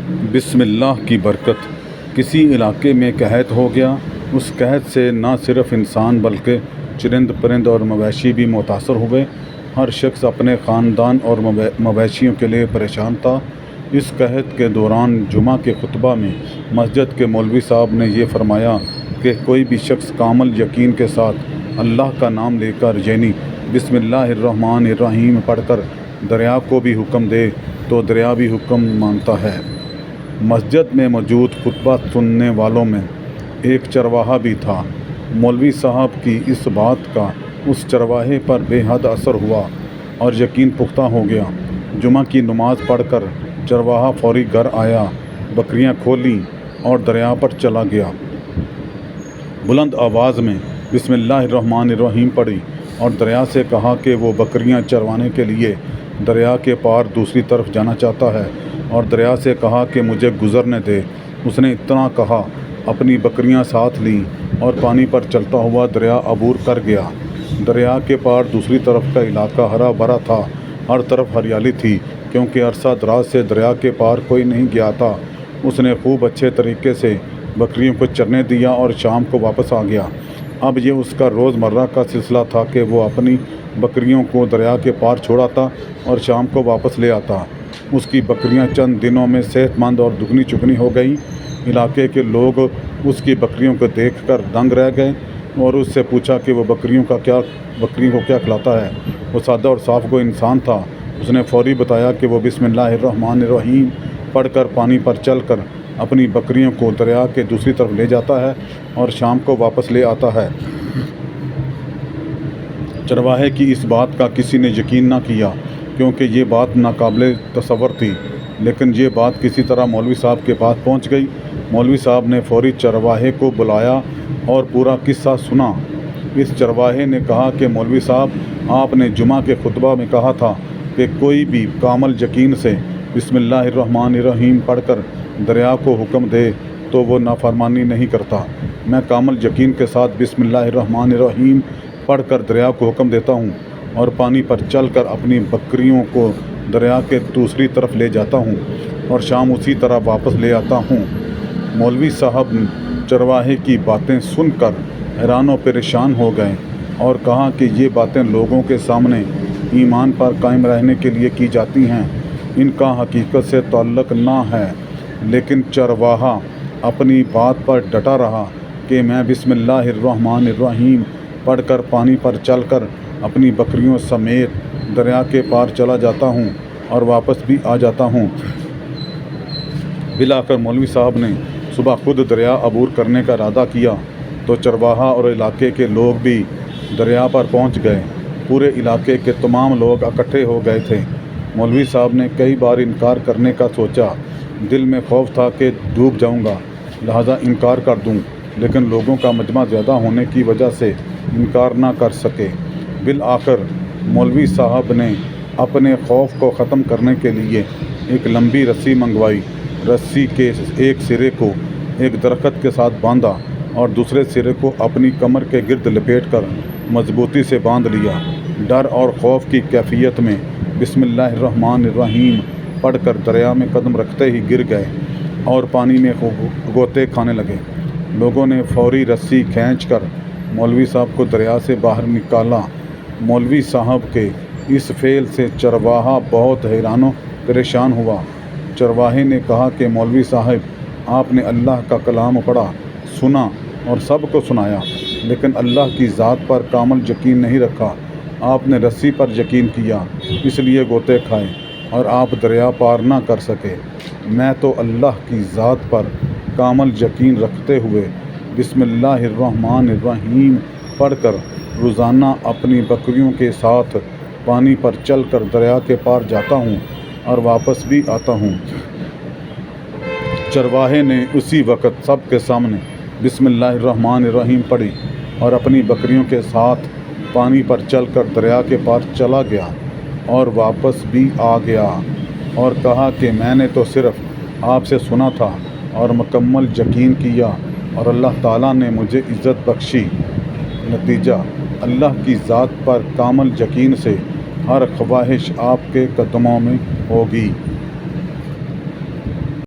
بسم اللہ کی برکت۔ کسی علاقے میں قحط ہو گیا۔ اس قحط سے نہ صرف انسان بلکہ چرند پرند اور مویشی بھی متاثر ہوئے۔ ہر شخص اپنے خاندان اور مویشیوں کے لیے پریشان تھا۔ اس قحط کے دوران جمعہ کے خطبہ میں مسجد کے مولوی صاحب نے یہ فرمایا کہ کوئی بھی شخص کامل یقین کے ساتھ اللہ کا نام لے کر یعنی بسم اللہ الرحمن الرحیم پڑھ کر دریا کو بھی حکم دے تو دریا بھی حکم مانتا ہے۔ مسجد میں موجود خطبہ سننے والوں میں ایک چرواہا بھی تھا۔ مولوی صاحب کی اس بات کا اس چرواہے پر بے حد اثر ہوا اور یقین پختہ ہو گیا۔ جمعہ کی نماز پڑھ کر چرواہا فوری گھر آیا، بکریاں کھولیں اور دریا پر چلا گیا۔ بلند آواز میں بسم اللہ الرحمن الرحیم پڑھی اور دریا سے کہا کہ وہ بکریاں چروانے کے لیے دریا کے پار دوسری طرف جانا چاہتا ہے، اور دریا سے کہا کہ مجھے گزرنے دے۔ اس نے اتنا کہا، اپنی بکریاں ساتھ لیں اور پانی پر چلتا ہوا دریا عبور کر گیا۔ دریا کے پار دوسری طرف کا علاقہ ہرا بھرا تھا، ہر طرف ہریالی تھی، کیونکہ عرصہ دراز سے دریا کے پار کوئی نہیں گیا تھا۔ اس نے خوب اچھے طریقے سے بکریوں کو چرنے دیا اور شام کو واپس آ گیا۔ اب یہ اس کا روز مرہ کا سلسلہ تھا کہ وہ اپنی بکریوں کو دریا کے پار چھوڑاتا اور شام کو واپس لے آتا۔ اس کی بکریاں چند دنوں میں صحت مند اور دگنی چگنی ہو گئیں۔ علاقے کے لوگ اس کی بکریوں کو دیکھ کر دنگ رہ گئے اور اس سے پوچھا کہ وہ بکریوں کو کیا کھلاتا ہے۔ وہ سادہ اور صاف گو انسان تھا۔ اس نے فوری بتایا کہ وہ بسم اللہ الرحمن الرحیم پڑھ کر پانی پر چل کر اپنی بکریوں کو دریا کے دوسری طرف لے جاتا ہے اور شام کو واپس لے آتا ہے۔ چرواہے کی اس بات کا کسی نے یقین نہ کیا، کیونکہ یہ بات ناقابل تصور تھی، لیکن یہ بات کسی طرح مولوی صاحب کے پاس پہنچ گئی۔ مولوی صاحب نے فوری چرواہے کو بلایا اور پورا قصہ سنا۔ اس چرواہے نے کہا کہ مولوی صاحب، آپ نے جمعہ کے خطبہ میں کہا تھا کہ کوئی بھی کامل یقین سے بسم اللہ الرحمن الرحیم پڑھ کر دریا کو حکم دے تو وہ نافرمانی نہیں کرتا۔ میں کامل یقین کے ساتھ بسم اللہ الرحمن الرحیم پڑھ کر دریا کو حکم دیتا ہوں اور پانی پر چل کر اپنی بکریوں کو دریا کے دوسری طرف لے جاتا ہوں اور شام اسی طرح واپس لے آتا ہوں۔ مولوی صاحب چرواہے کی باتیں سن کر حیران و پریشان ہو گئے اور کہا کہ یہ باتیں لوگوں کے سامنے ایمان پر قائم رہنے کے لیے کی جاتی ہیں، ان کا حقیقت سے تعلق نہ ہے۔ لیکن چرواہا اپنی بات پر ڈٹا رہا کہ میں بسم اللہ الرحمن الرحیم پڑھ کر پانی پر چل کر اپنی بکریوں سمیت دریا کے پار چلا جاتا ہوں اور واپس بھی آ جاتا ہوں۔ بالآخر مولوی صاحب نے صبح خود دریا عبور کرنے کا ارادہ کیا تو چرواہا اور علاقے کے لوگ بھی دریا پر پہنچ گئے۔ پورے علاقے کے تمام لوگ اکٹھے ہو گئے تھے۔ مولوی صاحب نے کئی بار انکار کرنے کا سوچا، دل میں خوف تھا کہ ڈوب جاؤں گا، لہذا انکار کر دوں، لیکن لوگوں کا مجمع زیادہ ہونے کی وجہ سے انکار نہ کر سکے۔ بالآخر مولوی صاحب نے اپنے خوف کو ختم کرنے کے لیے ایک لمبی رسی منگوائی۔ رسی کے ایک سرے کو ایک درخت کے ساتھ باندھا اور دوسرے سرے کو اپنی کمر کے گرد لپیٹ کر مضبوطی سے باندھ لیا۔ ڈر اور خوف کی کیفیت میں بسم اللہ الرحمن الرحیم پڑھ کر دریا میں قدم رکھتے ہی گر گئے اور پانی میں غوطے کھانے لگے۔ لوگوں نے فوری رسی کھینچ کر مولوی صاحب کو دریا سے باہر نکالا۔ مولوی صاحب کے اس فعل سے چرواہا بہت حیران و پریشان ہوا۔ چرواہے نے کہا کہ مولوی صاحب، آپ نے اللہ کا کلام پڑھا، سنا اور سب کو سنایا، لیکن اللہ کی ذات پر کامل یقین نہیں رکھا۔ آپ نے رسی پر یقین کیا، اس لیے غوطے کھائے اور آپ دریا پار نہ کر سکے۔ میں تو اللہ کی ذات پر کامل یقین رکھتے ہوئے بسم اللہ الرحمن الرحیم پڑھ کر روزانہ اپنی بکریوں کے ساتھ پانی پر چل کر دریا کے پار جاتا ہوں اور واپس بھی آتا ہوں۔ چرواہے نے اسی وقت سب کے سامنے بسم اللہ الرحمن الرحیم پڑھی اور اپنی بکریوں کے ساتھ پانی پر چل کر دریا کے پار چلا گیا اور واپس بھی آ گیا اور کہا کہ میں نے تو صرف آپ سے سنا تھا اور مکمل یقین کیا اور اللہ تعالیٰ نے مجھے عزت بخشی۔ نتیجہ، اللہ کی ذات پر کامل یقین سے ہر خواہش آپ کے قدموں میں ہوگی۔